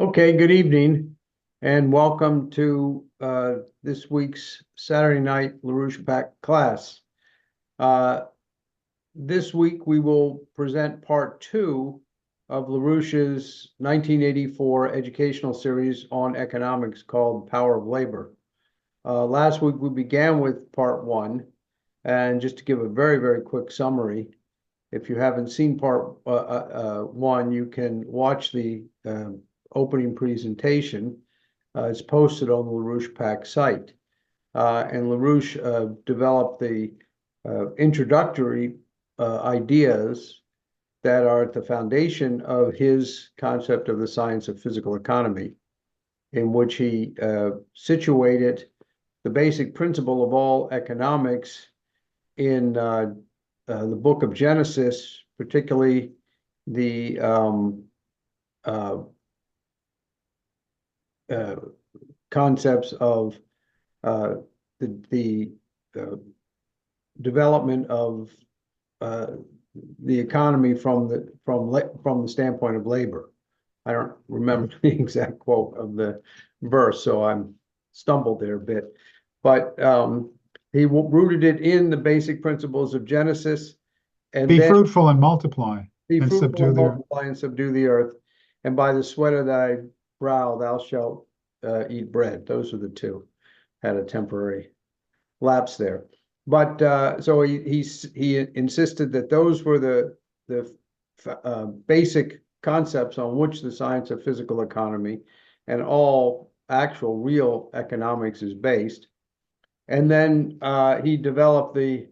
Okay, good evening and welcome to this week's Saturday night LaRouchePAC class. This week we will present part 2 of LaRouche's 1984 educational series on economics called Power of Labor. Last week we began with part 1, and just to give a very, very quick summary, if you haven't seen part 1, you can watch the opening presentation. It's posted on the LaRouchePAC site. And LaRouche developed the introductory ideas that are at the foundation of his concept of the science of physical economy, in which he situated the basic principle of all economics in the book of Genesis, particularly the concepts of the development of the economy from the standpoint of labor. I don't remember the exact quote of the verse, so I'm stumbled there a bit. But he rooted it in the basic principles of Genesis, and Be then fruitful and multiply be and fruitful subdue and the earth. multiply and subdue the earth, and by the sweat of thy brow thou shalt eat bread. Those are the two. Had a temporary lapse there, but so he insisted that those were the basic concepts on which the science of physical economy and all actual real economics is based. And then he developed the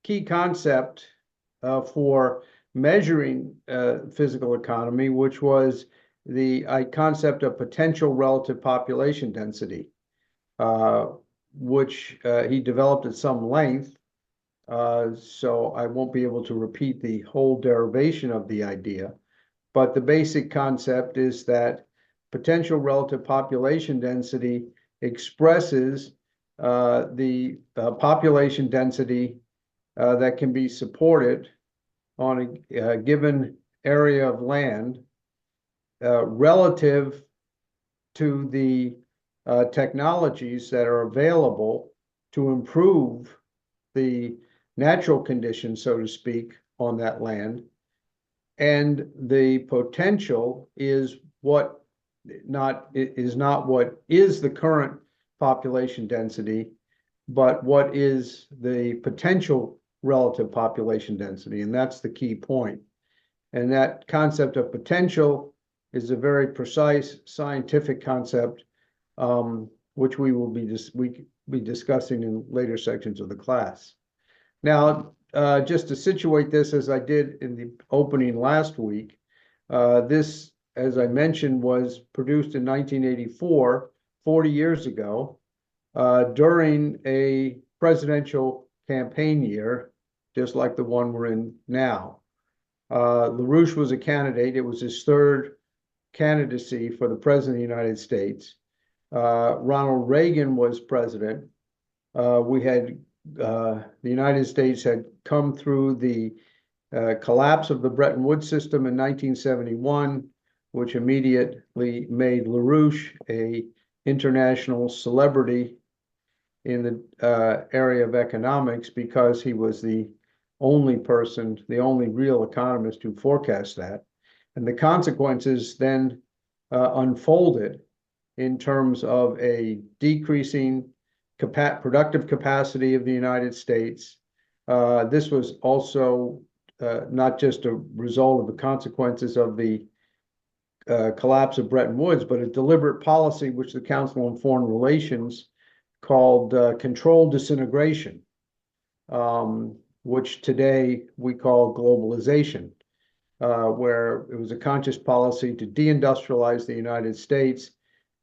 key concept for measuring physical economy, which was the concept of potential relative population density, which he developed at some length. So I won't be able to repeat the whole derivation of the idea, but the basic concept is that potential relative population density expresses the population density that can be supported on a given area of land relative to the technologies that are available to improve the natural conditions, so to speak, on that land. And the potential is not what is the current population density, but what is the potential relative population density. And that's the key point. And that concept of potential is a very precise scientific concept, which we will be discussing in later sections of the class. Now, just to situate this, as I did in the opening last week, this, as I mentioned, was produced in 1984, 40 years ago, during a presidential campaign year, just like the one we're in now. LaRouche was a candidate. It was his third candidacy for the president of the United States. Ronald Reagan was president. The United States had come through the collapse of the Bretton Woods system in 1971, which immediately made LaRouche an international celebrity in the area of economics, because he was the only person, the only real economist who forecast that. And the consequences then unfolded in terms of a decreasing productive capacity of the United States. This was also not just a result of the consequences of the collapse of Bretton Woods, but a deliberate policy which the Council on Foreign Relations called controlled disintegration, which today we call globalization, where it was a conscious policy to deindustrialize the United States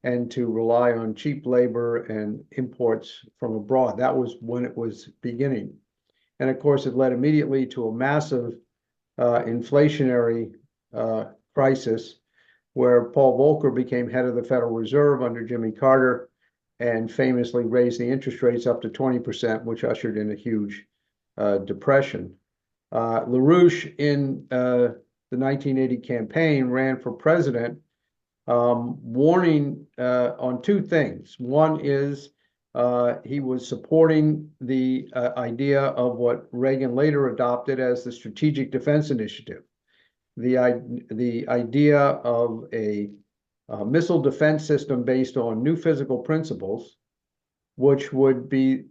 and to rely on cheap labor and imports from abroad. That was when it was beginning. And of course, it led immediately to a massive inflationary crisis, where Paul Volcker became head of the Federal Reserve under Jimmy Carter and famously raised the interest rates up to 20%, which ushered in a huge depression. LaRouche, in the 1980 campaign, ran for president warning on two things. One is he was supporting the idea of what Reagan later adopted as the Strategic Defense Initiative, the idea of a missile defense system based on new physical principles, which would be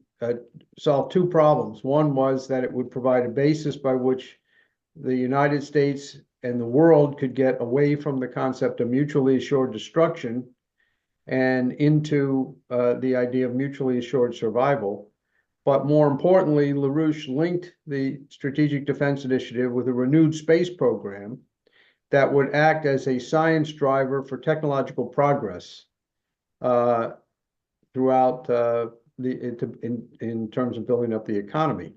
solve two problems. One was that it would provide a basis by which the United States and the world could get away from the concept of mutually assured destruction and into the idea of mutually assured survival. But more importantly, LaRouche linked the Strategic Defense Initiative with a renewed space program that would act as a science driver for technological progress throughout in terms of building up the economy.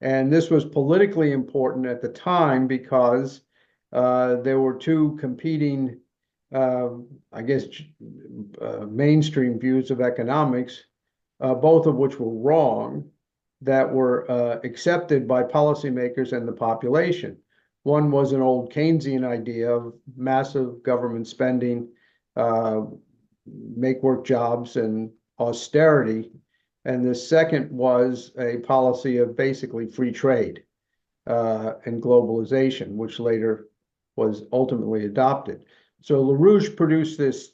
And this was politically important at the time because there were two competing, I guess, mainstream views of economics, both of which were wrong, that were accepted by policymakers and the population. One was an old Keynesian idea of massive government spending, make work jobs, and austerity. And the second was a policy of basically free trade and globalization, which later was ultimately adopted. So LaRouche produced this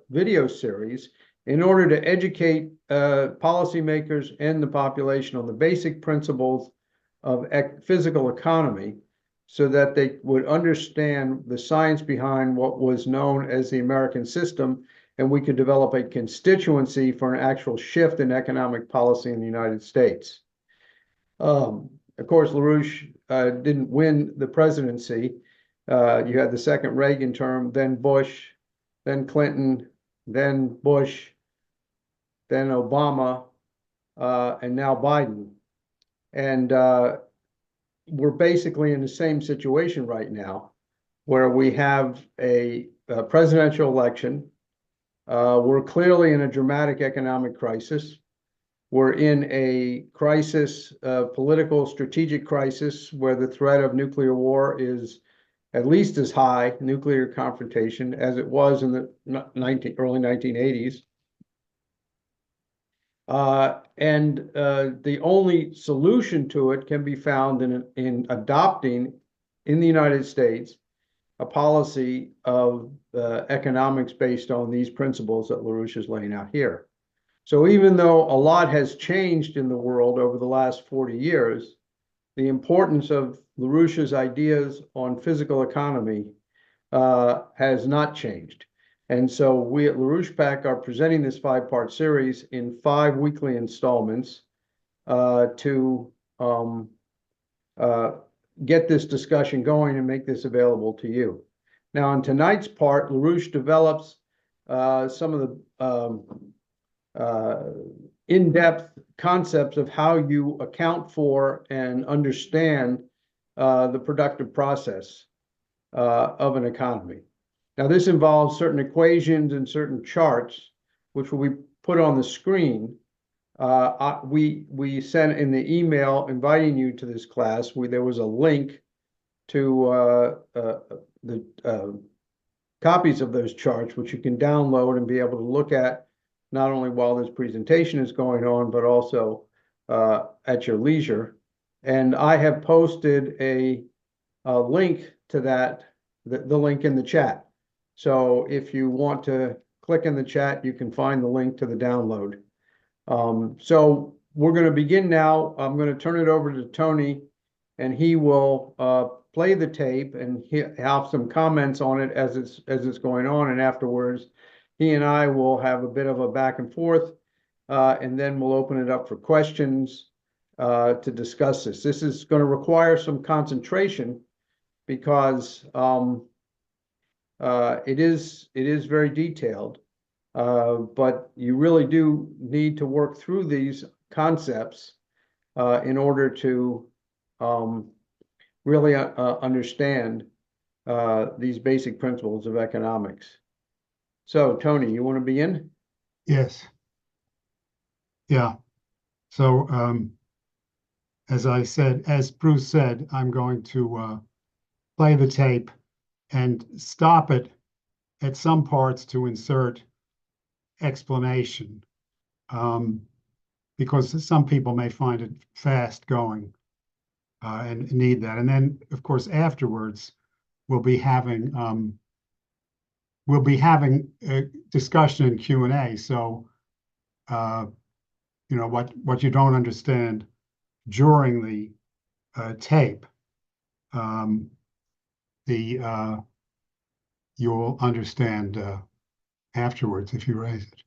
video series in order to educate policymakers and the population on the basic principles of physical economy so that they would understand the science behind what was known as the American system, and we could develop a constituency for an actual shift in economic policy in the United States. Of course, LaRouche didn't win the presidency. You had the second Reagan term, then Bush, then Clinton, then Bush, then Obama, and now Biden. And we're basically in the same situation right now, where we have a presidential election. We're clearly in a dramatic economic crisis. We're in a crisis, political strategic crisis, where the threat of nuclear war is at least as high, nuclear confrontation, as it was in the early 1980s. And the only solution to it can be found in adopting in the United States a policy of economics based on these principles that LaRouche is laying out here. So even though a lot has changed in the world over the last 40 years, the importance of LaRouche's ideas on physical economy has not changed. And so we at LaRouchePAC are presenting this 5-part series in 5 weekly installments to get this discussion going and make this available to you. Now, in tonight's part, LaRouche develops some of the in-depth concepts of how you account for and understand the productive process of an economy. Now, this involves certain equations and certain charts, which will be put on the screen. We sent in the email inviting you to this class, there was a link to the copies of those charts, which you can download and be able to look at not only while this presentation is going on, but also at your leisure. And I have posted a link to that, the link in the chat. So if you want to click in the chat, you can find the link to the download. So we're going to begin now. I'm going to turn it over to Tony, and he will play the tape and have some comments on it as it's going on. And afterwards, he and I will have a bit of a back and forth, and then we'll open it up for questions to discuss this. This is going to require some concentration because it is very detailed, but you really do need to work through these concepts in order to really understand these basic principles of economics. So, Tony, you want to begin? Yes. Yeah. So, as Bruce said, I'm going to play the tape and stop it at some parts to insert explanation, because some people may find it fast going and need that. And then, of course, afterwards, we'll be having a discussion and Q&A. So, what you don't understand during the tape, you'll understand afterwards if you raise it.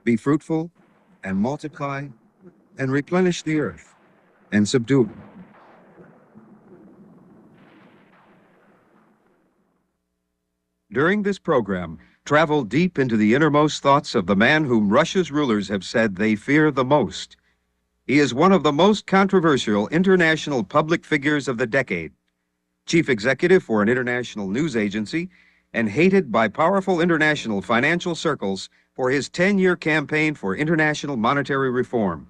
Be fruitful and multiply and replenish the earth and subdue it. During this program, travel deep into the innermost thoughts of the man whom Russia's rulers have said they fear the most. He is one of the most controversial international public figures of the decade, chief executive for an international news agency, and hated by powerful international financial circles for his 10-year campaign for international monetary reform.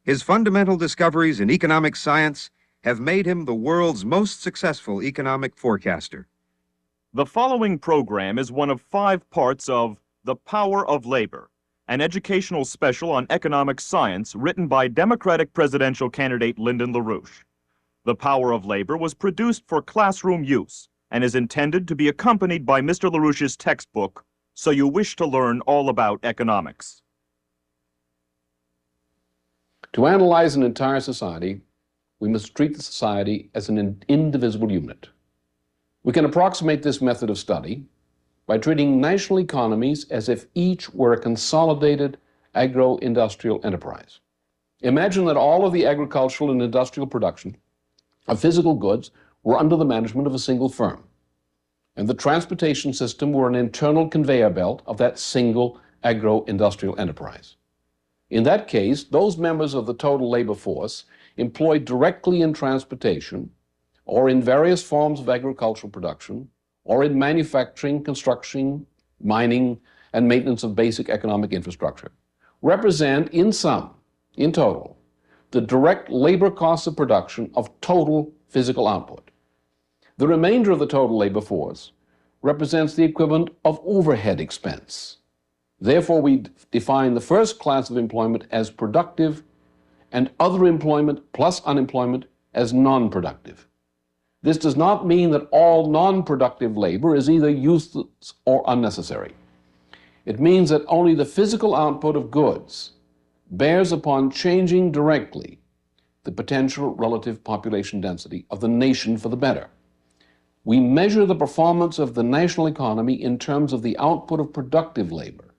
His fundamental discoveries in economic science have made him the world's most successful economic forecaster. The following program is one of 5 parts of The Power of Labor, an educational special on economic science written by Democratic presidential candidate Lyndon LaRouche. The Power of Labor was produced for classroom use and is intended to be accompanied by Mr. LaRouche's textbook, So You Wish to Learn All About Economics. To analyze an entire society, we must treat the society as an indivisible unit. We can approximate this method of study by treating national economies as if each were a consolidated agro-industrial enterprise. Imagine that all of the agricultural and industrial production of physical goods were under the management of a single firm, and the transportation system were an internal conveyor belt of that single agro-industrial enterprise. In that case, those members of the total labor force employed directly in transportation or in various forms of agricultural production or in manufacturing, construction, mining, and maintenance of basic economic infrastructure represent in sum, in total, the direct labor costs of production of total physical output. The remainder of the total labor force represents the equivalent of overhead expense. Therefore, we define the first class of employment as productive and other employment plus unemployment as non-productive. This does not mean that all non-productive labor is either useless or unnecessary. It means that only the physical output of goods bears upon changing directly the potential relative population density of the nation for the better. We measure the performance of the national economy in terms of the output of productive labor,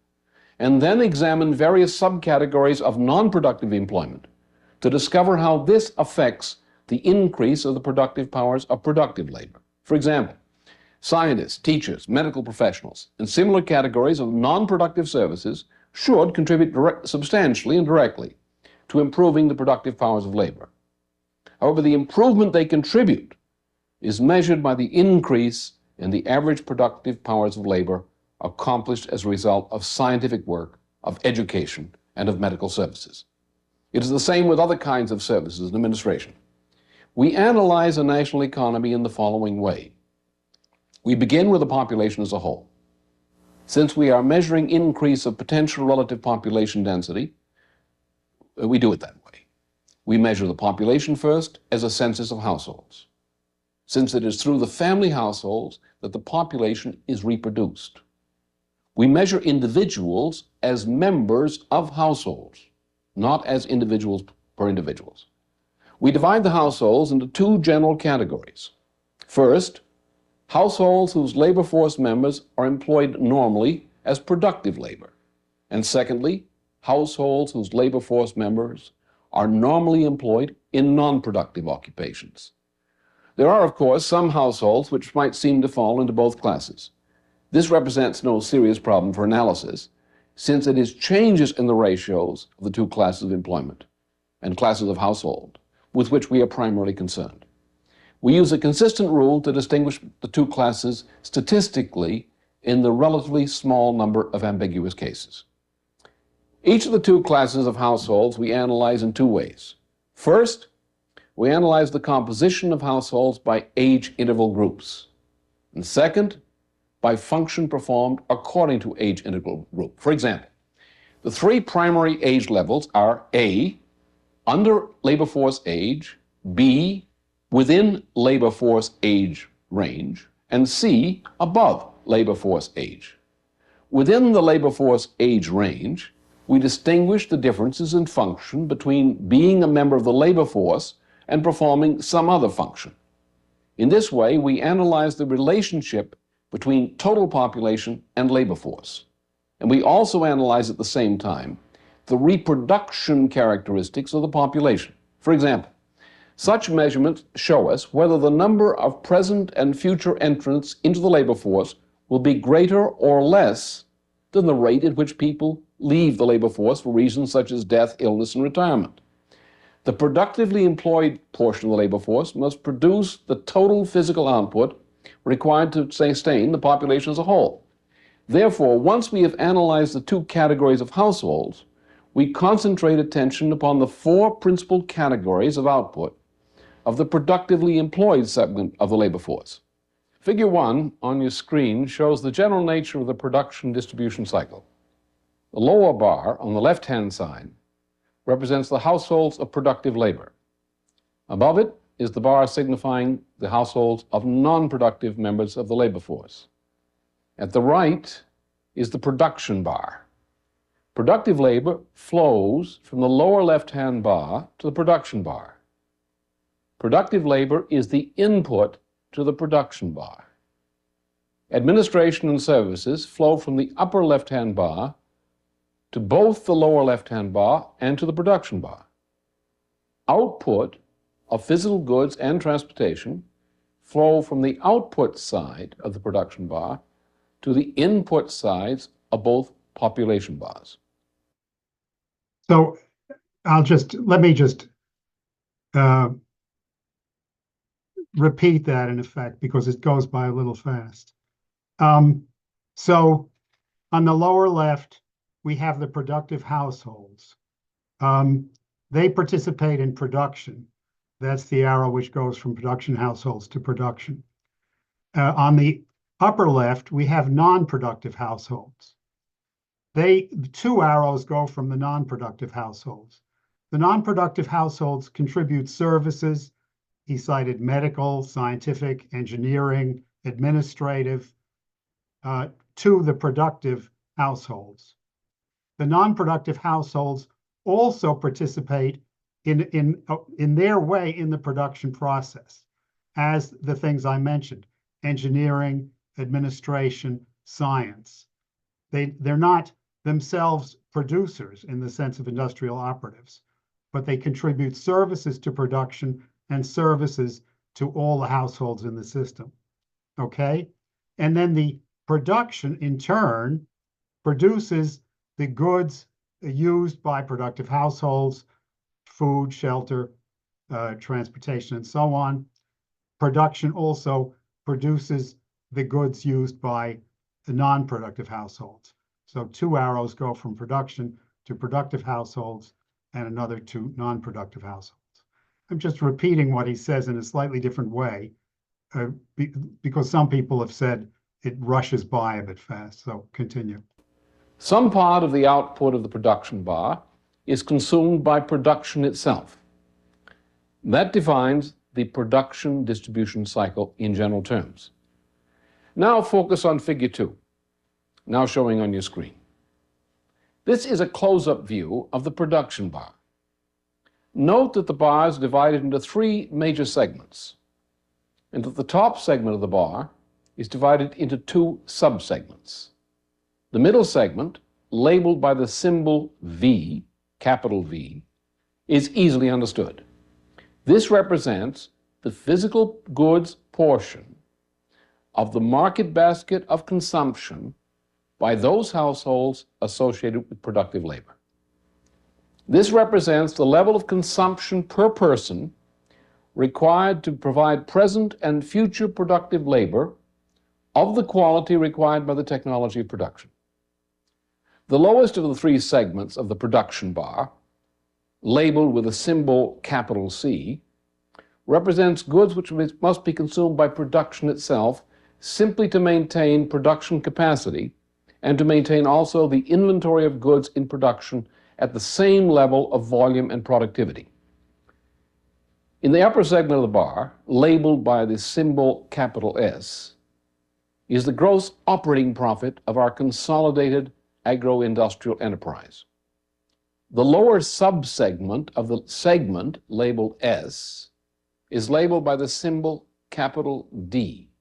and then examine various subcategories of non-productive employment to discover how this affects the increase of the productive powers of productive labor. For example, scientists, teachers, medical professionals, and similar categories of non-productive services should contribute substantially and directly to improving the productive powers of labor. However, the improvement they contribute is measured by the increase in the average productive powers of labor accomplished as a result of scientific work, of education, and of medical services. It is the same with other kinds of services and administration. We analyze a national economy in the following way. We begin with the population as a whole. Since we are measuring increase of potential relative population density, we do it that way. We measure the population first as a census of households, since it is through the family households that the population is reproduced. We measure individuals as members of households, not as individuals per individuals. We divide the households into 2 general categories. First, households whose labor force members are employed normally as productive labor. And secondly, households whose labor force members are normally employed in non-productive occupations. There are, of course, some households which might seem to fall into both classes. This represents no serious problem for analysis, since it is changes in the ratios of the two classes of employment and classes of household with which we are primarily concerned. We use a consistent rule to distinguish the two classes statistically in the relatively small number of ambiguous cases. Each of the two classes of households we analyze in two ways. First, we analyze the composition of households by age interval groups. And second, by function performed according to age interval group. For example, the three primary age levels are A, under labor force age, B, within labor force age range, and C, above labor force age. Within the labor force age range, we distinguish the differences in function between being a member of the labor force and performing some other function. In this way, we analyze the relationship between total population and labor force. And we also analyze at the same time the reproduction characteristics of the population. For example, such measurements show us whether the number of present and future entrants into the labor force will be greater or less than the rate at which people leave the labor force for reasons such as death, illness, and retirement. The productively employed portion of the labor force must produce the total physical output required to sustain the population as a whole. Therefore, once we have analyzed the two categories of households, we concentrate attention upon the four principal categories of output of the productively employed segment of the labor force. Figure 1 on your screen shows the general nature of the production distribution cycle. The lower bar on the left-hand side represents the households of productive labor. Above it is the bar signifying the households of non-productive members of the labor force. At the right is the production bar. Productive labor flows from the lower left-hand bar to the production bar. Productive labor is the input to the production bar. Administration and services flow from the upper left-hand bar to both the lower left-hand bar and to the production bar. Output of physical goods and transportation flow from the output side of the production bar to the input sides of both population bars. So let me just repeat that in effect, because it goes by a little fast. So on the lower left, we have the productive households. They participate in production. That's the arrow which goes from production households to production. On the upper left, we have non-productive households. The two arrows go from the non-productive households. The non-productive households contribute services. He cited medical, scientific, engineering, administrative, to the productive households. The non-productive households also participate in their way in the production process, as the things I mentioned: engineering, administration, science. They're not themselves producers in the sense of industrial operatives, but they contribute services to production and services to all the households in the system. Okay? And then the production, in turn, produces the goods used by productive households: food, shelter, transportation, and so on. Production also produces the goods used by the non-productive households. So two arrows go from production to productive households and another to non-productive households. I'm just repeating what he says in a slightly different way, because some people have said it rushes by a bit fast. So continue. Some part of the output of the production bar is consumed by production itself. That defines the production distribution cycle in general terms. Now focus on figure 2, now showing on your screen. This is a close-up view of the production bar. Note that the bar is divided into 3 major segments, and that the top segment of the bar is divided into two subsegments. The middle segment, labeled by the symbol V, capital V, is easily understood. This represents the physical goods portion of the market basket of consumption by those households associated with productive labor. This represents the level of consumption per person required to provide present and future productive labor of the quality required by the technology of production. The lowest of the three segments of the production bar, labeled with a symbol capital C, represents goods which must be consumed by production itself simply to maintain production capacity and to maintain also the inventory of goods in production at the same level of volume and productivity. In the upper segment of the bar, labeled by the symbol capital S, is the gross operating profit of our consolidated agro-industrial enterprise. The lower subsegment of the segment labeled S is labeled by the symbol capital D.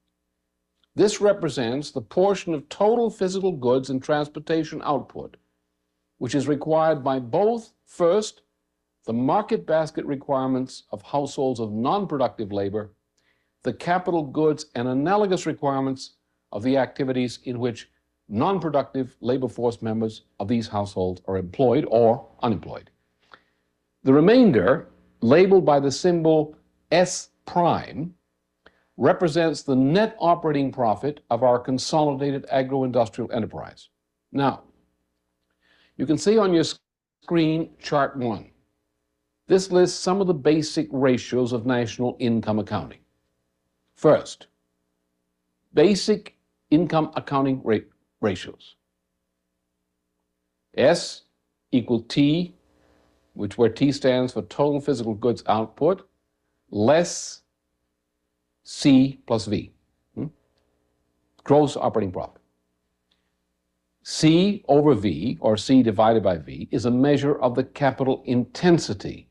This represents the portion of total physical goods and transportation output which is required by both, first, the market basket requirements of households of non-productive labor, the capital goods and analogous requirements of the activities in which non-productive labor force members of these households are employed or unemployed. The remainder, labeled by the symbol S prime, represents the net operating profit of our consolidated agro-industrial enterprise. Now, you can see on your screen chart 1. This lists some of the basic ratios of national income accounting. First, basic income accounting ratios. S equal T, where T stands for total physical goods output, less C plus V, gross operating profit. C over V, or C divided by V, is a measure of the capital intensity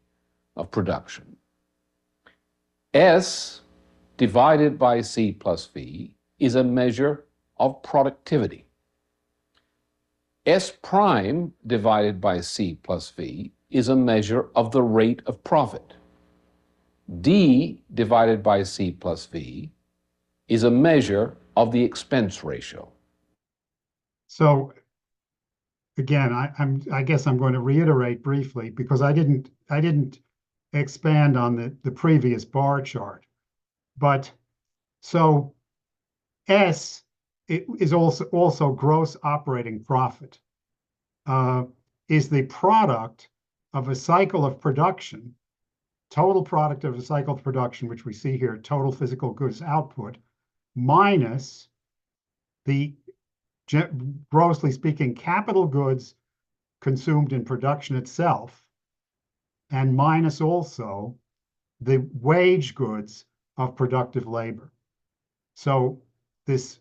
of production. S divided by C plus V is a measure of productivity. S prime divided by C plus V is a measure of the rate of profit. D divided by C plus V is a measure of the expense ratio. So again, I guess I'm going to reiterate briefly because I didn't expand on the previous bar chart. But so S is also gross operating profit, is the product of a cycle of production, total product of a cycle of production, which we see here, total physical goods output, minus the, grossly speaking, capital goods consumed in production itself, and minus also the wage goods of productive labor. So this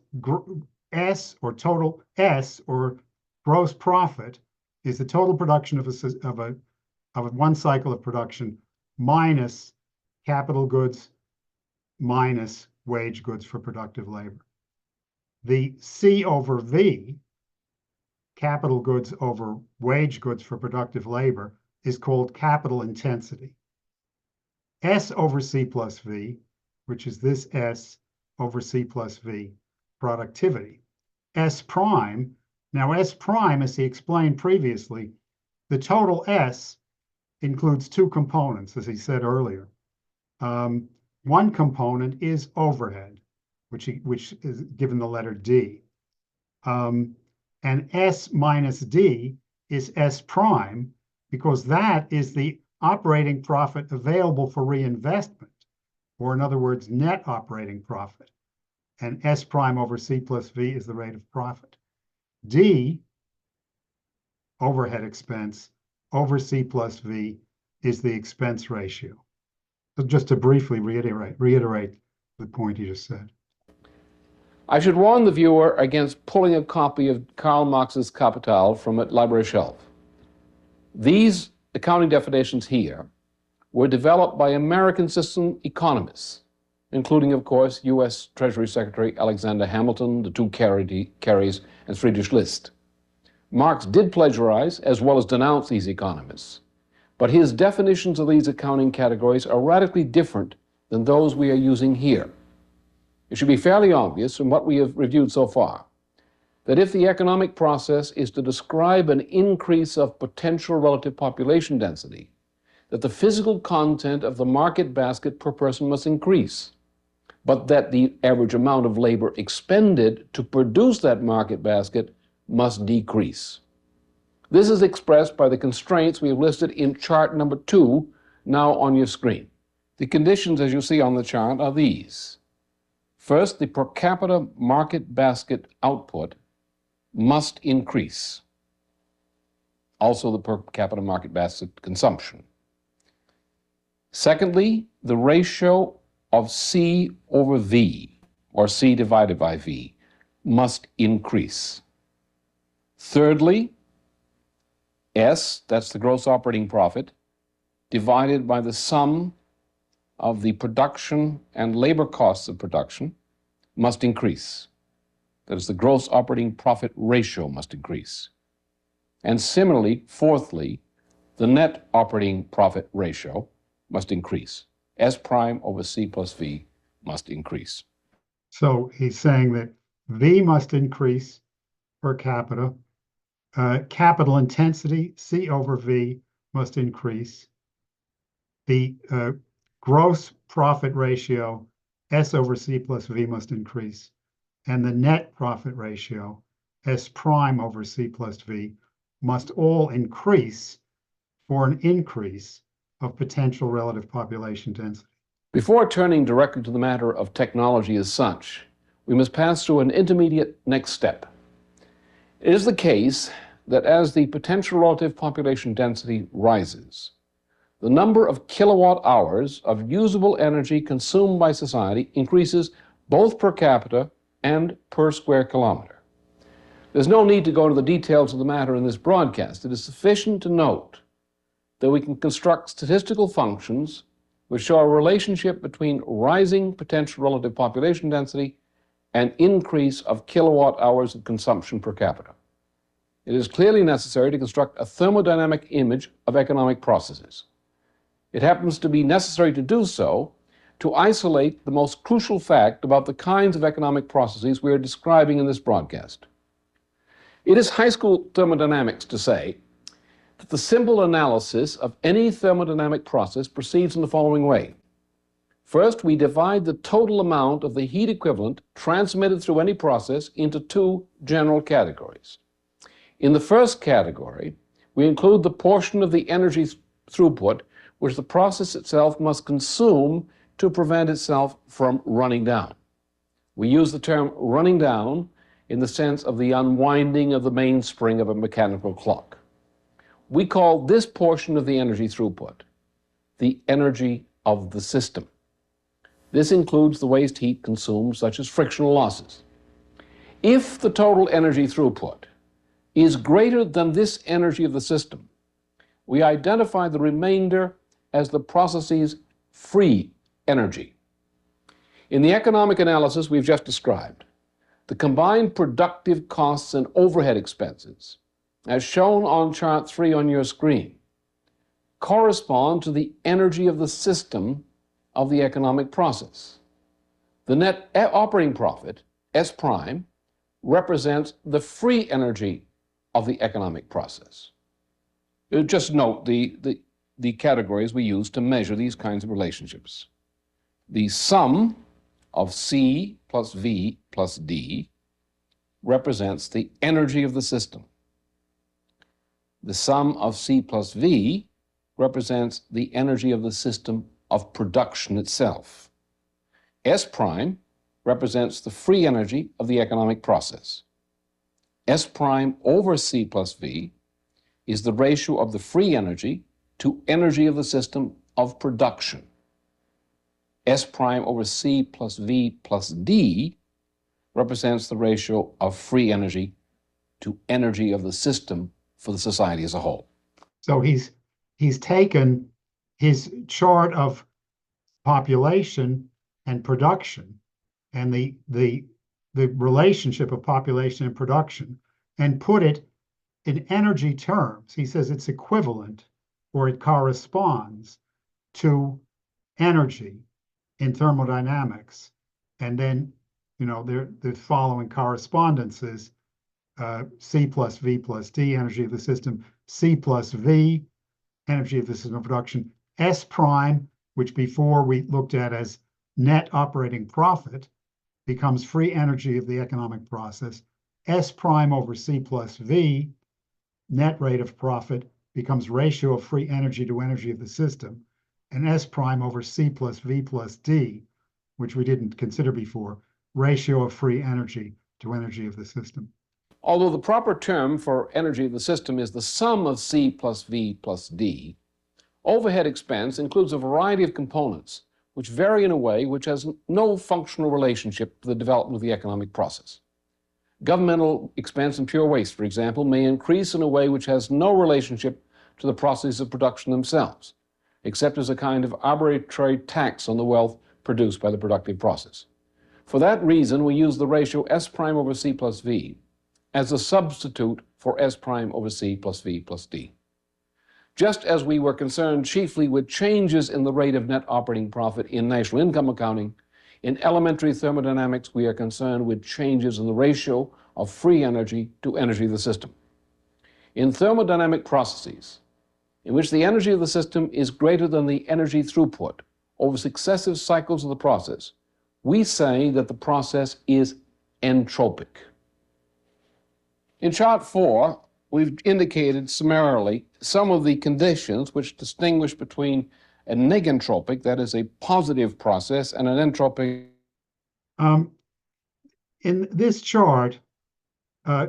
S or total S or gross profit is the total production of one cycle of production minus capital goods minus wage goods for productive labor. The C over V, capital goods over wage goods for productive labor, is called capital intensity. S over C plus V, which is this S over C plus V, productivity. S prime, now S prime, as he explained previously, the total S includes two components, as he said earlier. One component is overhead, which is given the letter D. And S minus D is S prime, because that is the operating profit available for reinvestment, or in other words, net operating profit. And S prime over C plus V is the rate of profit. D, overhead expense, over C plus V is the expense ratio. So just to briefly reiterate the point he just said. I should warn the viewer against pulling a copy of Karl Marx's Kapital from a library shelf. These accounting definitions here were developed by American system economists including, of course, U.S. Treasury Secretary Alexander Hamilton, the two Carys, and Friedrich List. Marx did plagiarize as well as denounce these economists, but his definitions of these accounting categories are radically different than those we are using here. It should be fairly obvious from what we have reviewed so far that if the economic process is to describe an increase of potential relative population density, that the physical content of the market basket per person must increase, but that the average amount of labor expended to produce that market basket must decrease. This is expressed by the constraints we have listed in chart number 2, now on your screen. The conditions, as you see on the chart, are these. First, the per capita market basket output must increase. Also, the per capita market basket consumption. Secondly, the ratio of C over V, or C divided by V, must increase. Thirdly, S, that's the gross operating profit, divided by the sum of the production and labor costs of production, must increase. That is, the gross operating profit ratio must increase. And similarly, fourthly, the net operating profit ratio must increase. S prime over C plus V must increase. So he's saying that V must increase per capita. Capital intensity, C over V, must increase. The gross profit ratio, S over C plus V, must increase. And the net profit ratio, S prime over C plus V, must all increase for an increase of potential relative population density. Before turning directly to the matter of technology as such, we must pass through an intermediate next step. It is the case that as the potential relative population density rises, the number of kilowatt hours of usable energy consumed by society increases both per capita and per square kilometer. There's no need to go into the details of the matter in this broadcast. It is sufficient to note that we can construct statistical functions which show a relationship between rising potential relative population density and increase of kilowatt hours of consumption per capita. It is clearly necessary to construct a thermodynamic image of economic processes. It happens to be necessary to do so to isolate the most crucial fact about the kinds of economic processes we are describing in this broadcast. It is high school thermodynamics to say that the simple analysis of any thermodynamic process proceeds in the following way. First, we divide the total amount of the heat equivalent transmitted through any process into two general categories. In the first category, we include the portion of the energy throughput which the process itself must consume to prevent itself from running down. We use the term running down in the sense of the unwinding of the mainspring of a mechanical clock. We call this portion of the energy throughput the energy of the system. This includes the waste heat consumed, such as frictional losses. If the total energy throughput is greater than this energy of the system, we identify the remainder as the process's free energy. In the economic analysis we've just described, the combined productive costs and overhead expenses, as shown on chart 3 on your screen, correspond to the energy of the system of the economic process. The net operating profit, S prime, represents the free energy of the economic process. Just note the categories we use to measure these kinds of relationships. The sum of C plus V plus D represents the energy of the system. The sum of C plus V represents the energy of the system of production itself. S prime represents the free energy of the economic process. S prime over C plus V is the ratio of the free energy to energy of the system of production. S prime over C plus V plus D represents the ratio of free energy to energy of the system for the society as a whole. So he's taken his chart of population and production and the relationship of population and production and put it in energy terms. He says it's equivalent or it corresponds to energy in thermodynamics. And then, the following correspondences, C plus V plus D, energy of the system, C plus V, energy of the system of production, S prime, which before we looked at as net operating profit, becomes free energy of the economic process. S prime over C plus V, net rate of profit, becomes ratio of free energy to energy of the system. And S prime over C plus V plus D, which we didn't consider before, ratio of free energy to energy of the system. Although the proper term for energy of the system is the sum of C plus V plus D, overhead expense includes a variety of components which vary in a way which has no functional relationship to the development of the economic process. Governmental expense and pure waste, for example, may increase in a way which has no relationship to the processes of production themselves, except as a kind of arbitrary tax on the wealth produced by the productive process. For that reason, we use the ratio S prime over C plus V as a substitute for S prime over C plus V plus D. Just as we were concerned chiefly with changes in the rate of net operating profit in national income accounting, in elementary thermodynamics we are concerned with changes in the ratio of free energy to energy of the system. In thermodynamic processes, in which the energy of the system is greater than the energy throughput over successive cycles of the process, we say that the process is entropic. In chart 4, we've indicated summarily some of the conditions which distinguish between a negentropic, that is a positive process, and an entropic. In this chart,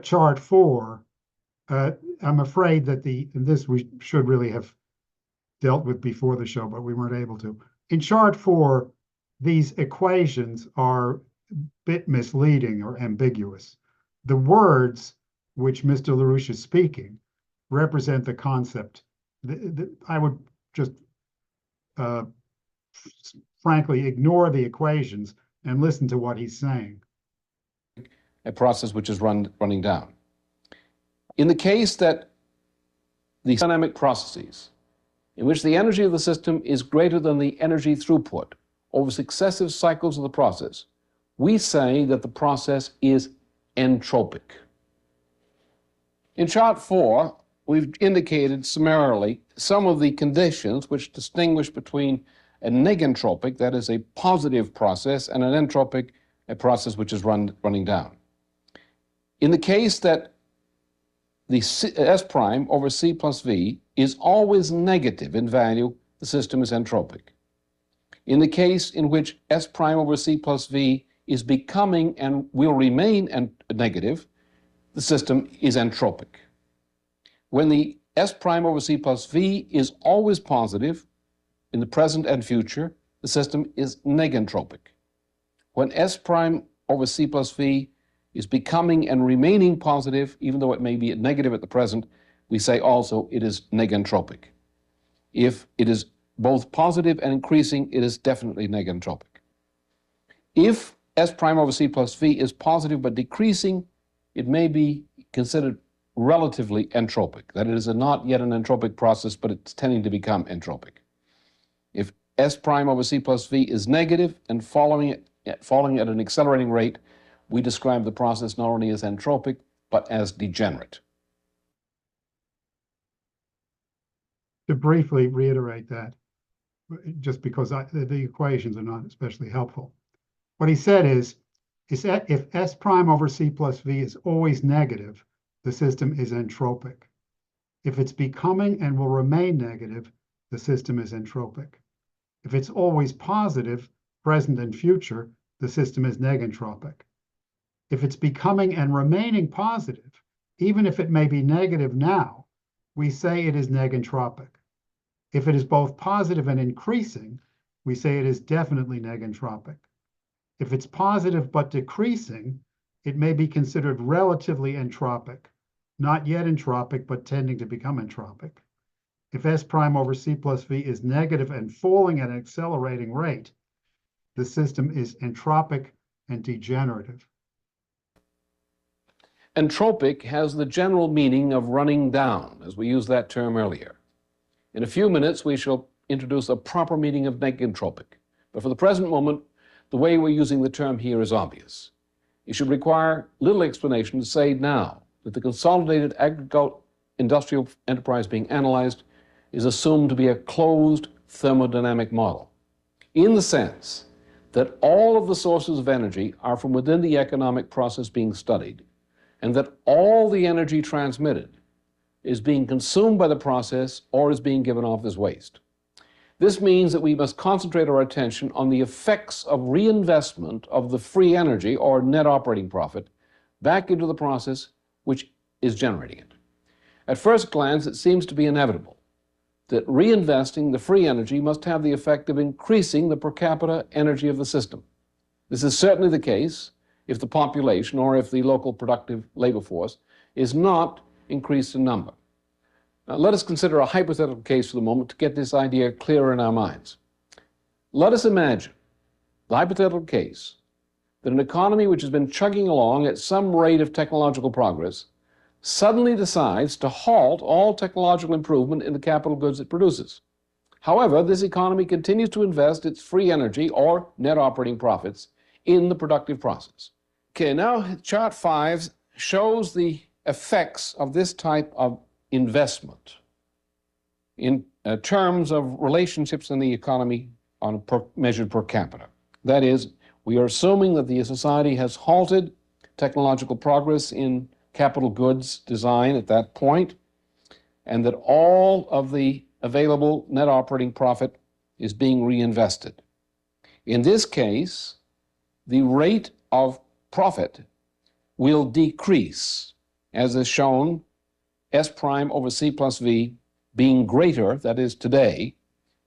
chart 4, I'm afraid that this we should really have dealt with before the show, but we weren't able to. In chart 4, these equations are a bit misleading or ambiguous. The words which Mr. LaRouche is speaking represent the concept. I would just frankly ignore the equations and listen to what he's saying. A process which is running down. In the case that the dynamic processes in which the energy of the system is greater than the energy throughput over successive cycles of the process, we say that the process is entropic. In chart 4, we've indicated summarily some of the conditions which distinguish between a negentropic, that is a positive process, and an entropic, a process which is running down. In the case that the S prime over C plus V is always negative in value, the system is entropic. In the case in which S prime over C plus V is becoming and will remain negative, the system is entropic. When the S prime over C plus V is always positive in the present and future, the system is negentropic. When S prime over C plus V is becoming and remaining positive, even though it may be negative at the present, we say also it is negentropic. If it is both positive and increasing, it is definitely negentropic. If S prime over C plus V is positive but decreasing, it may be considered relatively entropic. That it is not yet an entropic process, but it's tending to become entropic. If S prime over C plus V is negative and falling at an accelerating rate, we describe the process not only as entropic, but as degenerate. To briefly reiterate that, just because the equations are not especially helpful. What he said is that if S prime over C plus V is always negative, the system is entropic. If it's becoming and will remain negative, the system is entropic. If it's always positive, present and future, the system is negentropic. If it's becoming and remaining positive, even if it may be negative now, we say it is negentropic. If it is both positive and increasing, we say it is definitely negentropic. If it's positive but decreasing, it may be considered relatively entropic, not yet entropic, but tending to become entropic. If S prime over C plus V is negative and falling at an accelerating rate, the system is entropic and degenerative. Entropic has the general meaning of running down, as we used that term earlier. In a few minutes, we shall introduce a proper meaning of negentropic. But for the present moment, the way we're using the term here is obvious. It should require little explanation to say now that the consolidated agricultural-industrial enterprise being analyzed is assumed to be a closed thermodynamic model, in the sense that all of the sources of energy are from within the economic process being studied, and that all the energy transmitted is being consumed by the process or is being given off as waste. This means that we must concentrate our attention on the effects of reinvestment of the free energy or net operating profit back into the process which is generating it. At first glance, it seems to be inevitable that reinvesting the free energy must have the effect of increasing the per capita energy of the system. This is certainly the case if the population or if the local productive labor force is not increased in number. Now, let us consider a hypothetical case for the moment to get this idea clearer in our minds. Let us imagine the hypothetical case that an economy which has been chugging along at some rate of technological progress suddenly decides to halt all technological improvement in the capital goods it produces. However, this economy continues to invest its free energy or net operating profits in the productive process. Okay, now chart 5 shows the effects of this type of investment in terms of relationships in the economy measured per capita. That is, we are assuming that the society has halted technological progress in capital goods design at that point, and that all of the available net operating profit is being reinvested. In this case, the rate of profit will decrease, as is shown, S prime over C plus V being greater, that is today,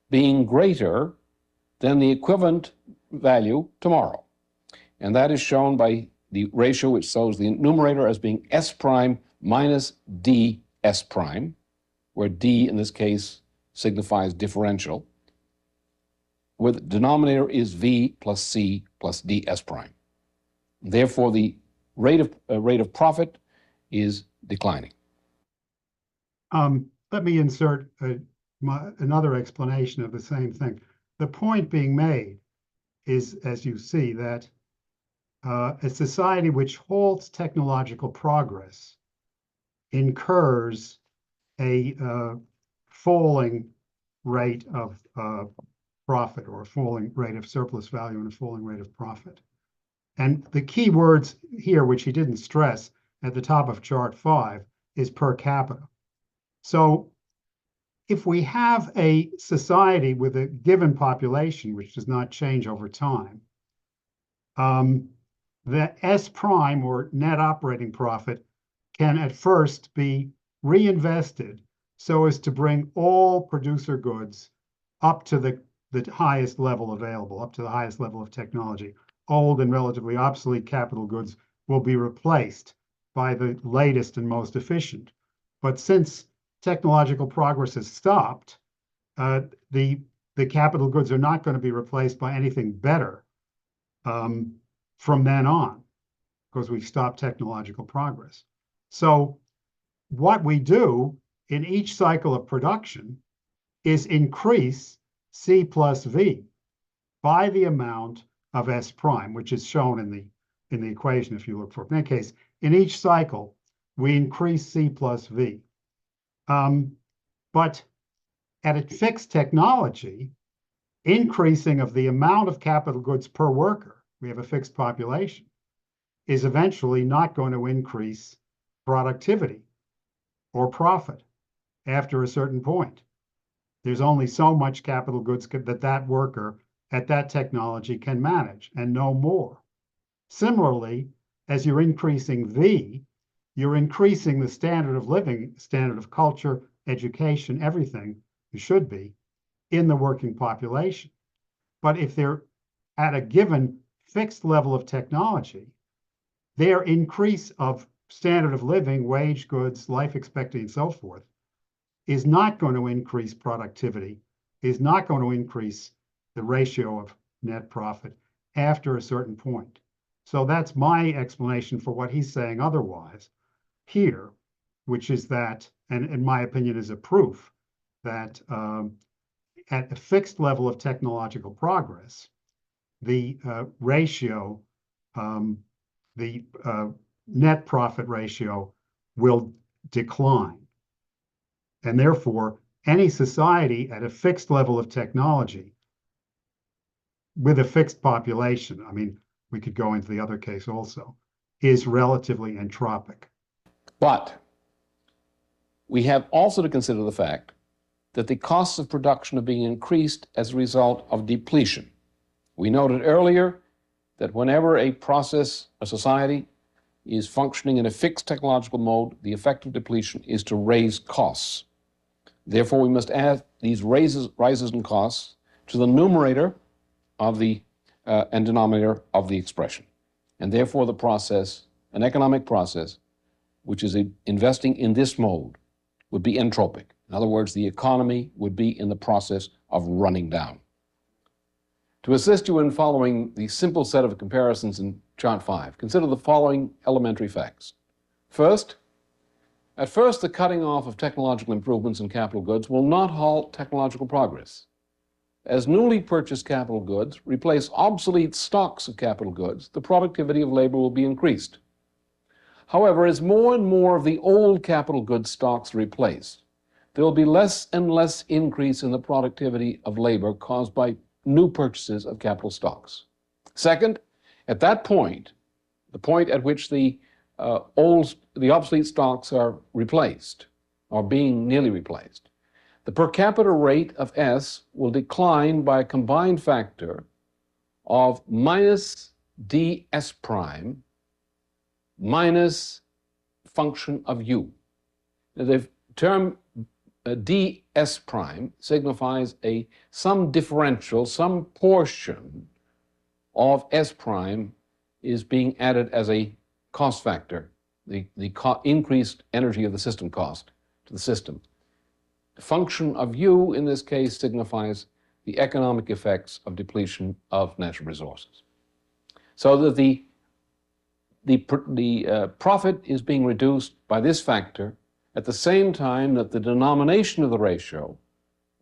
being greater than the equivalent value tomorrow. And that is shown by the ratio which shows the numerator as being S prime minus D S prime, where D in this case signifies differential, where the denominator is V plus C plus D S prime. Therefore, the rate of profit is declining. Let me insert another explanation of the same thing. The point being made is, as you see, that a society which halts technological progress incurs a falling rate of profit, or a falling rate of surplus value and a falling rate of profit. And the key words here, which he didn't stress at the top of chart 5, is per capita. So if we have a society with a given population, which does not change over time, the S prime, or net operating profit, can at first be reinvested so as to bring all producer goods up to the highest level available, up to the highest level of technology. Old and relatively obsolete capital goods will be replaced by the latest and most efficient. But since technological progress has stopped, the capital goods are not going to be replaced by anything better from then on, because we've stopped technological progress. So what we do in each cycle of production is increase C plus V by the amount of S prime, which is shown in the equation if you look for it. In that case, in each cycle, we increase C plus V. But at a fixed technology, increasing of the amount of capital goods per worker, we have a fixed population, is eventually not going to increase productivity or profit after a certain point. There's only so much capital goods that worker at that technology can manage, and no more. Similarly, as you're increasing V, you're increasing the standard of living, standard of culture, education, everything you should be in the working population. But if they're at a given fixed level of technology, their increase of standard of living, wage, goods, life expectancy, and so forth, is not going to increase productivity, is not going to increase the ratio of net profit, after a certain point. So that's my explanation for what he's saying otherwise here, which is that, and in my opinion is a proof that at a fixed level of technological progress, the ratio, the net profit ratio will decline. And therefore, any society at a fixed level of technology with a fixed population, I mean, we could go into the other case also, is relatively entropic. But we have also to consider the fact that the costs of production are being increased as a result of depletion. We noted earlier that whenever a process, a society, is functioning in a fixed technological mode, the effect of depletion is to raise costs. Therefore, we must add these rises in costs to the numerator of the and denominator of the expression. And therefore, the process, an economic process, which is investing in this mode, would be entropic. In other words, the economy would be in the process of running down. To assist you in following the simple set of comparisons in Chart 5, consider the following elementary facts. First, at first, the cutting off of technological improvements in capital goods will not halt technological progress. As newly purchased capital goods replace obsolete stocks of capital goods, the productivity of labor will be increased. However, as more and more of the old capital goods stocks are replaced, there will be less and less increase in the productivity of labor caused by new purchases of capital stocks. Second, at that point, the point at which the obsolete stocks are replaced, or being nearly replaced, the per capita rate of S will decline by a combined factor of minus ds prime minus function of u. Now, the term ds prime signifies some differential, some portion of s prime is being added as a cost factor, the increased energy of the system cost to the system. The function of u in this case signifies the economic effects of depletion of natural resources. So that the profit is being reduced by this factor at the same time that the denomination of the ratio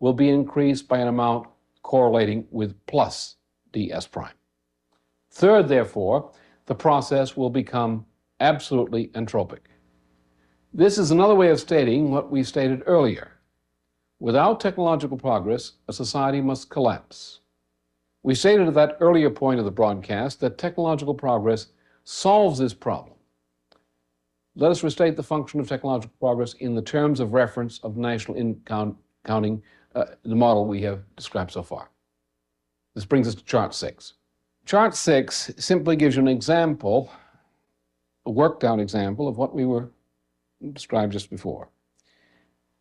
will be increased by an amount correlating with plus ds prime. Third, therefore, the process will become absolutely entropic. This is another way of stating what we stated earlier. Without technological progress, a society must collapse. We stated at that earlier point of the broadcast that technological progress solves this problem. Let us restate the function of technological progress in the terms of reference of national income counting, the model we have described so far. This brings us to Chart 6. Chart 6 simply gives you an example, a worked out example of what we were described just before.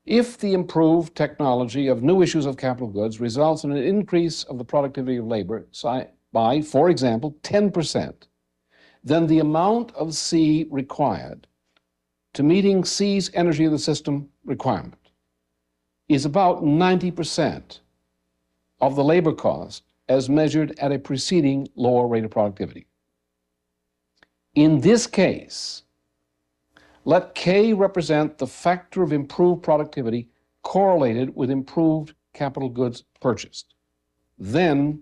If the improved technology of new issues of capital goods results in an increase of the productivity of labor by, for example, 10%, then the amount of C required to meeting C's energy of the system requirement is about 90% of the labor cost as measured at a preceding lower rate of productivity. In this case, let K represent the factor of improved productivity correlated with improved capital goods purchased. Then,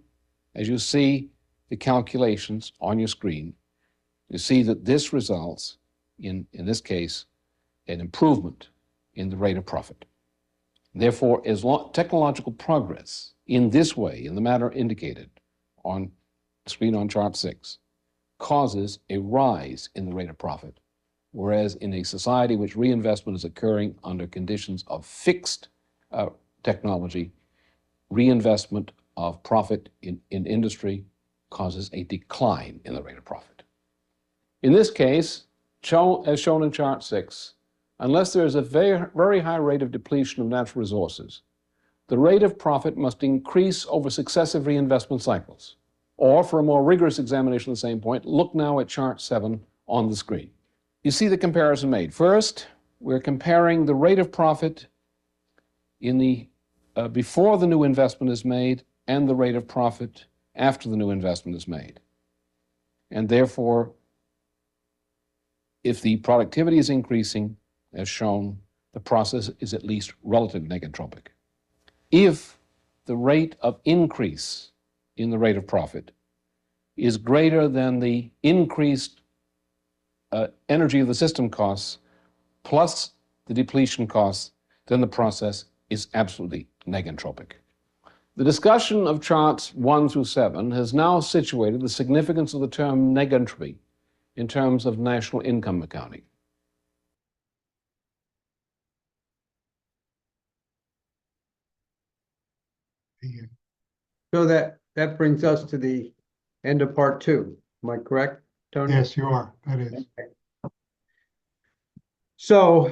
as you see the calculations on your screen, you see that this results in this case, an improvement in the rate of profit. Therefore, as technological progress in this way, in the manner indicated on the screen on Chart 6, causes a rise in the rate of profit, whereas in a society which reinvestment is occurring under conditions of fixed technology, reinvestment of profit in industry causes a decline in the rate of profit. In this case, as shown in Chart 6, unless there is a very high rate of depletion of natural resources, the rate of profit must increase over successive reinvestment cycles. Or, for a more rigorous examination of the same point, look now at Chart 7 on the screen. You see the comparison made. First, we're comparing the rate of profit in the before the new investment is made and the rate of profit after the new investment is made. And therefore, if the productivity is increasing, as shown, the process is at least relatively negentropic. If the rate of increase in the rate of profit is greater than the increased energy of the system costs plus the depletion costs, then the process is absolutely negentropic. The discussion of charts 1 through 7 has now situated the significance of the term negentropy in terms of national income accounting. So that brings us to the end of part 2. Am I correct, Tony? Yes, you are. That is. So,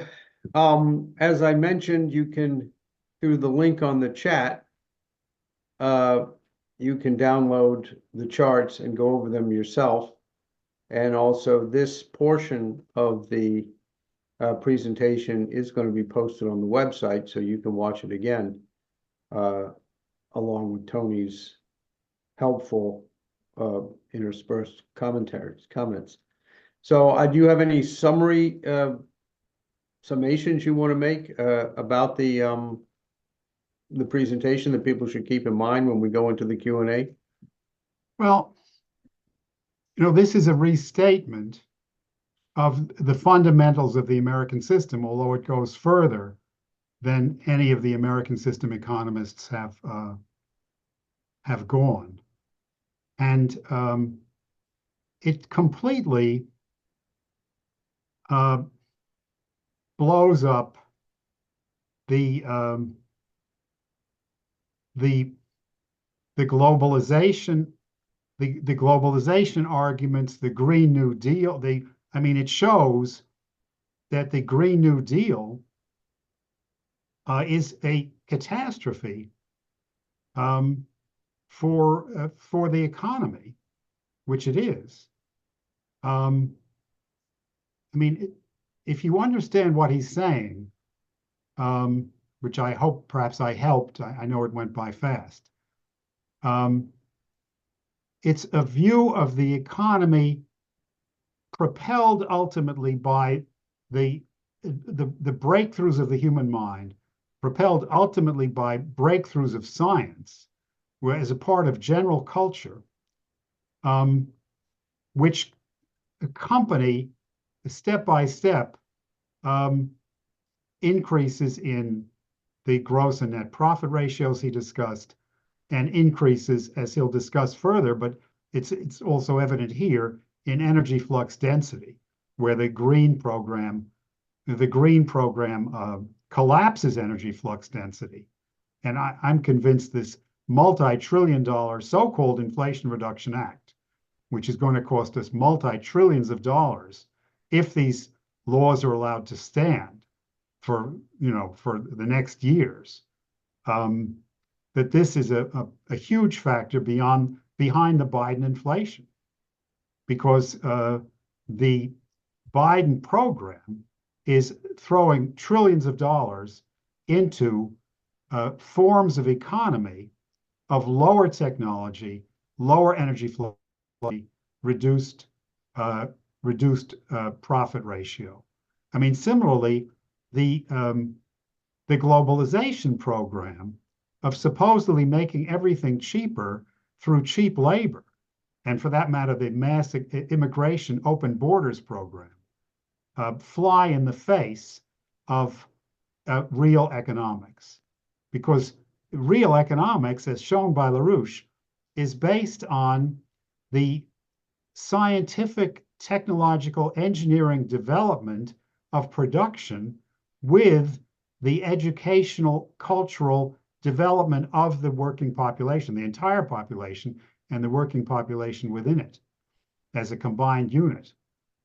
as I mentioned, you can, through the link on the chat, you can download the charts and go over them yourself. And also this portion of the presentation is going to be posted on the website, so you can watch it again, along with Tony's helpful interspersed comments. So do you have any summary summations you want to make about the presentation that people should keep in mind when we go into the Q&A? Well, this is a restatement of the fundamentals of the American system, although it goes further than any of the American system economists have gone. And it completely blows up the globalization, the globalization arguments, the Green New Deal. It shows that the Green New Deal is a catastrophe for the economy, which it is. If you understand what he's saying, which I hope perhaps I helped, I know it went by fast. It's a view of the economy propelled ultimately by the breakthroughs of the human mind, propelled ultimately by breakthroughs of science, where as a part of general culture, which accompany step by step increases in the gross and net profit ratios he discussed, and increases, as he'll discuss further, but it's also evident here, in energy flux density, where the green program collapses energy flux density. And I'm convinced this multi-trillion-dollar so-called Inflation Reduction Act, which is going to cost us multi-trillions of dollars if these laws are allowed to stand for the next years, that this is a huge factor behind the Biden inflation, because the Biden program is throwing trillions of dollars into forms of economy of lower technology, lower energy flow, reduced profit ratio. Similarly, the globalization program of supposedly making everything cheaper through cheap labor, and for that matter, the mass immigration open borders program, fly in the face of real economics. Because real economics, as shown by LaRouche, is based on the scientific, technological, engineering development of production with the educational, cultural development of the working population, the entire population, and the working population within it as a combined unit.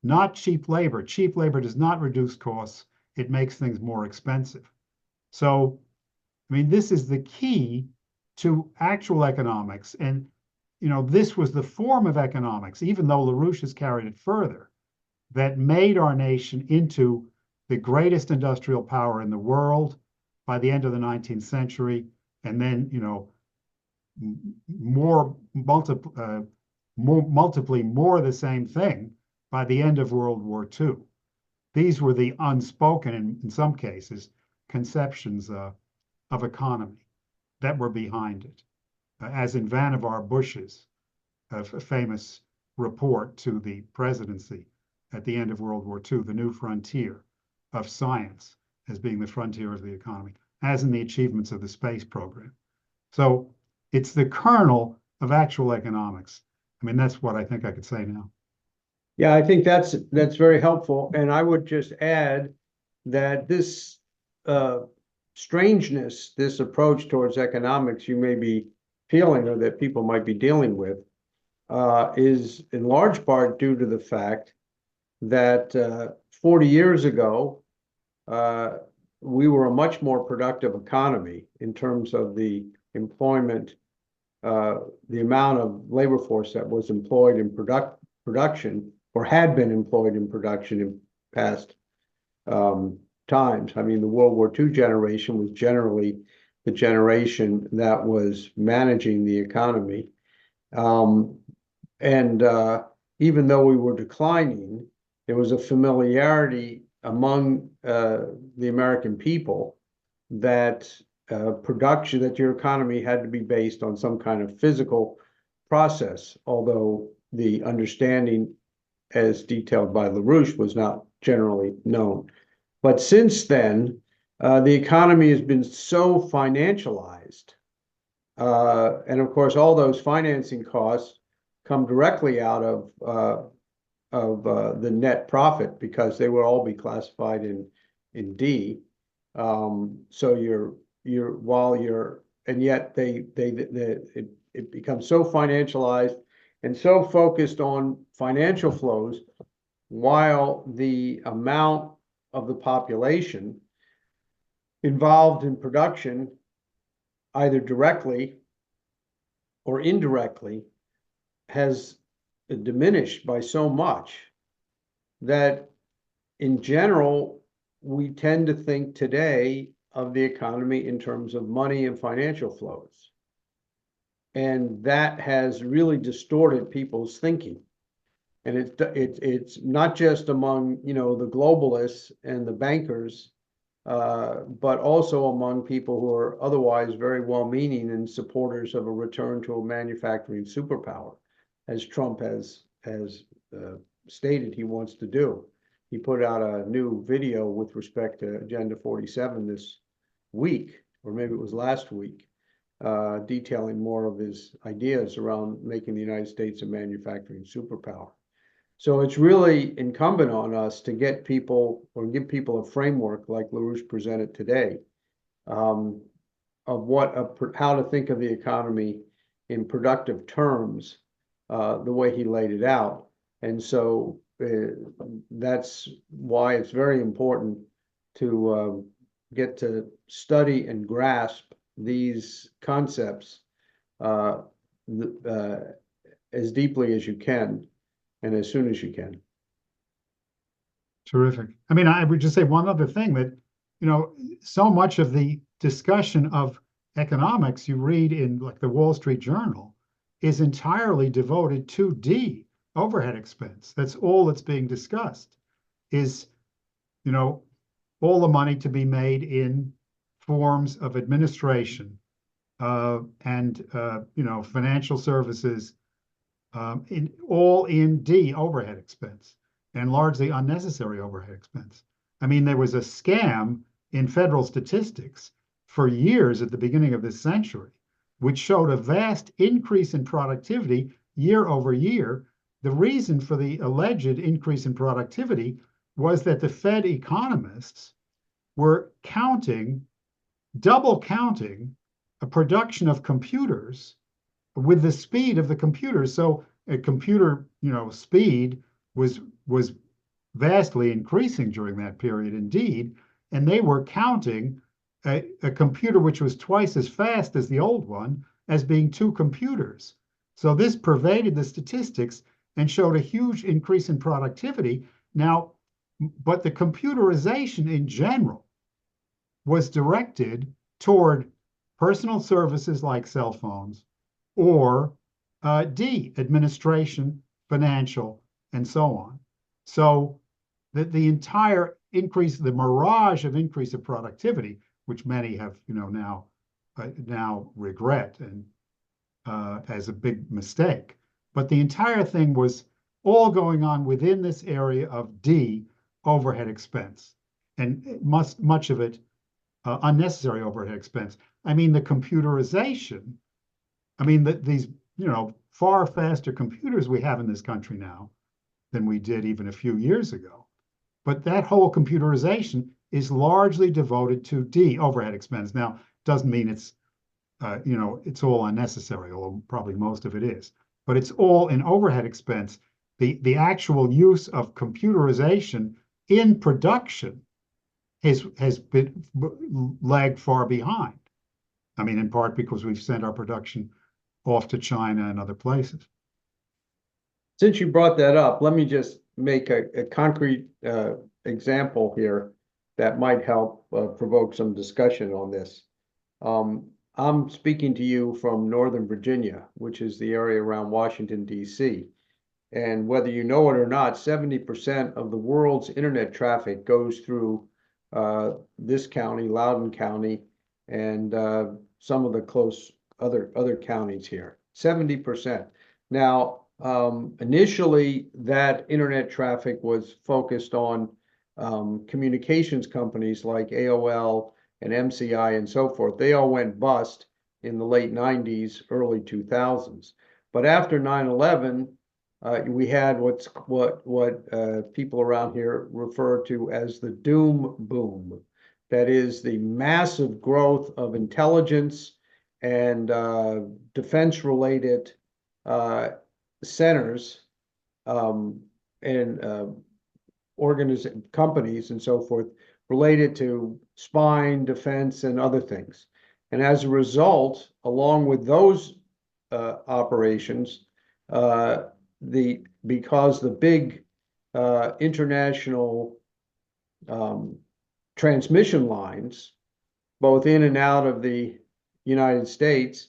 Not cheap labor. Cheap labor does not reduce costs. It makes things more expensive. So, this is the key to actual economics. And, this was the form of economics, even though LaRouche has carried it further, that made our nation into the greatest industrial power in the world by the end of the 19th century, and then, multiply more the same thing by the end of World War II. These were the unspoken, in some cases, conceptions of economy that were behind it, as in Vannevar Bush's a famous report to the presidency at the end of World War II, the new frontier of science as being the frontier of the economy, as in the achievements of the space program. So it's the kernel of actual economics. I mean, that's what I think I could say now. Yeah, I think that's very helpful. And I would just add that this strangeness, this approach towards economics you may be feeling or that people might be dealing with, is in large part due to the fact that 40 years ago, we were a much more productive economy in terms of the employment, the amount of labor force that was employed in production or had been employed in production in past times. I mean, the World War II generation was generally the generation that was managing the economy. Even though we were declining, there was a familiarity among the American people that that your economy had to be based on some kind of physical process, although the understanding as detailed by LaRouche was not generally known. But since then, the economy has been so financialized. And of course, all those financing costs come directly out of the net profit because they would all be classified in D. So and yet it becomes so financialized and so focused on financial flows, while the amount of the population involved in production, either directly or indirectly, has diminished by so much that in general, we tend to think today of the economy in terms of money and financial flows. And that has really distorted people's thinking. And it's not just among, the globalists and the bankers, but also among people who are otherwise very well-meaning and supporters of a return to a manufacturing superpower, as Trump has stated he wants to do. He put out a new video with respect to Agenda 47 this week, or maybe it was last week, detailing more of his ideas around making the United States a manufacturing superpower. So it's really incumbent on us to get people or give people a framework like LaRouche presented today, of how to think of the economy in productive terms, the way he laid it out. And so that's why it's very important to get to study and grasp these concepts as deeply as you can and as soon as you can. Terrific. I mean, I would just say one other thing that, so much of the discussion of economics you read in like the Wall Street Journal is entirely devoted to D, overhead expense. That's all that's being discussed is, all the money to be made in forms of administration and, financial services, all in D, overhead expense, and largely unnecessary overhead expense. I mean, there was a scam in federal statistics for years at the beginning of this century, which showed a vast increase in productivity year over year. The reason for the alleged increase in productivity was that the Fed economists were double counting a production of computers with the speed of the computers. So a computer, speed was vastly increasing during that period indeed, and they were counting a computer which was twice as fast as the old one as being two computers. So this pervaded the statistics and showed a huge increase in productivity. Now, but the computerization in general was directed toward personal services like cell phones, or D, administration, financial, and so on. So the entire increase, the mirage of increase of productivity, which many have, now regret and as a big mistake. But the entire thing was all going on within this area of D, overhead expense, and much of it unnecessary overhead expense. I mean, the computerization. I mean, these far faster computers we have in this country now than we did even a few years ago. But that whole computerization is largely devoted to D, overhead expense. Now, doesn't mean it's it's all unnecessary, although probably most of it is. But it's all in overhead expense. The actual use of computerization in production has been lagged far behind. I mean, in part because we've sent our production off to China and other places. Since you brought that up, let me just make a concrete example here that might help provoke some discussion on this. I'm speaking to you from Northern Virginia, which is the area around Washington, D.C. And whether you know it or not, 70% of the world's internet traffic goes through this county, Loudoun County, and some of the close other counties here. 70%. Now, initially, that internet traffic was focused on communications companies like AOL and MCI and so forth. They all went bust in the late 90s, early 2000s. But after 9/11, we had what people around here refer to as the doom boom. That is the massive growth of intelligence and defense-related centers and companies and so forth related to spying, defense, and other things. And as a result, along with those operations, because the big international transmission lines, both in and out of the United States,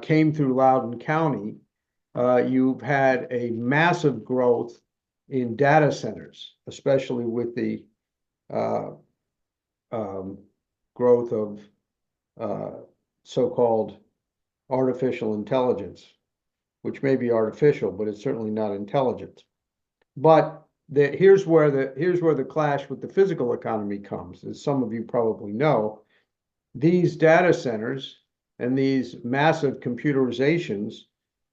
came through Loudoun County, you've had a massive growth in data centers, especially with the growth of so-called artificial intelligence, which may be artificial, but it's certainly not intelligent. But here's where the clash with the physical economy comes. As some of you probably know, these data centers and these massive computerizations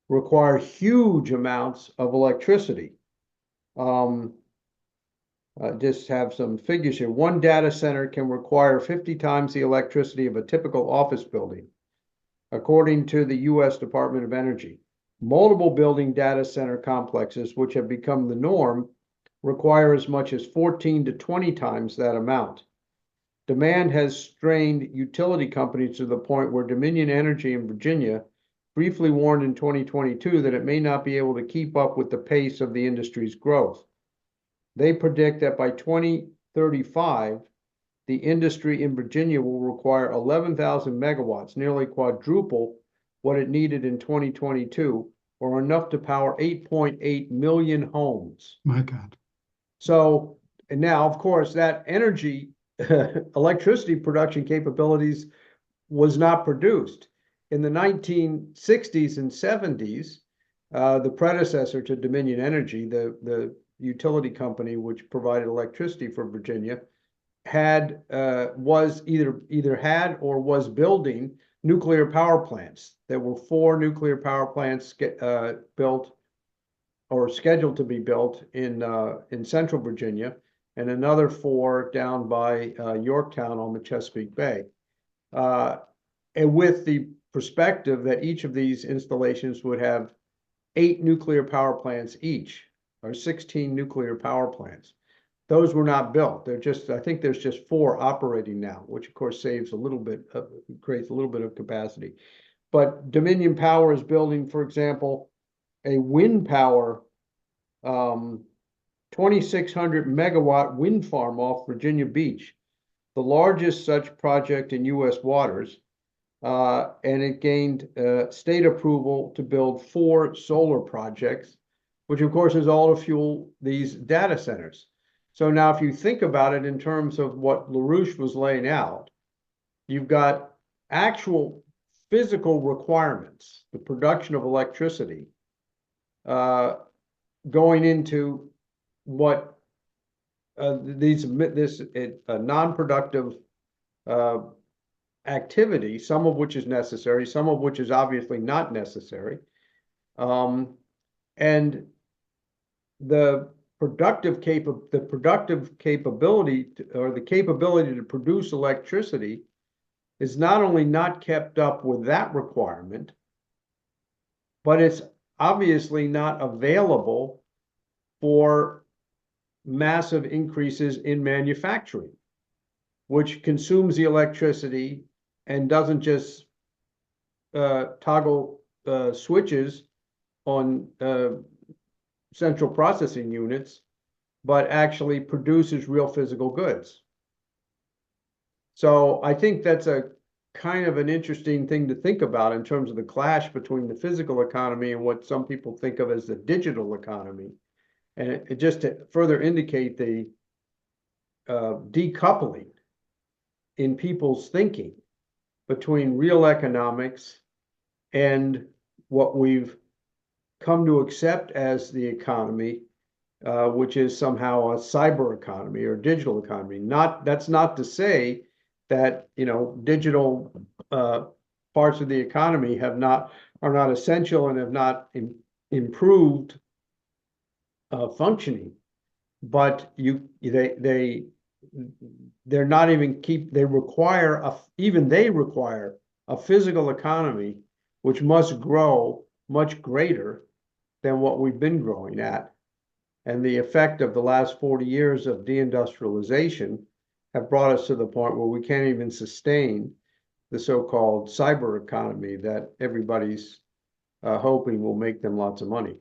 require huge amounts of electricity. Just have some figures here. One data center can require 50 times the electricity of a typical office building, according to the U.S. Department of Energy. Multiple building data center complexes, which have become the norm, require as much as 14 to 20 times that amount. Demand has strained utility companies to the point where Dominion Energy in Virginia briefly warned in 2022 that it may not be able to keep up with the pace of the industry's growth. They predict that by 2035, the industry in Virginia will require 11,000 megawatts, nearly quadruple what it needed in 2022, or enough to power 8.8 million homes. My God. So, and now, of course, that energy, electricity production capabilities was not produced. In the 1960s and 70s, the predecessor to Dominion Energy, the utility company which provided electricity for Virginia, was either had or was building nuclear power plants. There were 4 nuclear power plants built or scheduled to be built in central Virginia, and another 4 down by Yorktown on the Chesapeake Bay. And with the perspective that each of these installations would have 8 nuclear power plants each, or 16 nuclear power plants. Those were not built. They're just, I think there's just 4 operating now, which of course saves a little bit, creates a little bit of capacity. But Dominion Power is building, for example, a wind power 2,600 megawatt wind farm off Virginia Beach, the largest such project in U.S. waters. and it gained state approval to build 4 solar projects, which of course is all to fuel these data centers. So now if you think about it in terms of what LaRouche was laying out, you've got actual physical requirements, the production of electricity, going into what this non-productive activity, some of which is necessary, some of which is obviously not necessary. And the productive capability or the capability to produce electricity is not only not kept up with that requirement, but it's obviously not available for massive increases in manufacturing, which consumes the electricity and doesn't just toggle switches on central processing units, but actually produces real physical goods. So I think that's a kind of an interesting thing to think about in terms of the clash between the physical economy and what some people think of as the digital economy. And it just to further indicate the decoupling in people's thinking between real economics and what we've come to accept as the economy, which is somehow a cyber economy or digital economy. That's not to say that, you know, digital parts of the economy are not essential and have not improved functioning, but they're not even they require a physical economy which must grow much greater than what we've been growing at. And the effect of the last 40 years of deindustrialization have brought us to the point where we can't even sustain the so-called cyber economy that everybody's hoping will make them lots of money.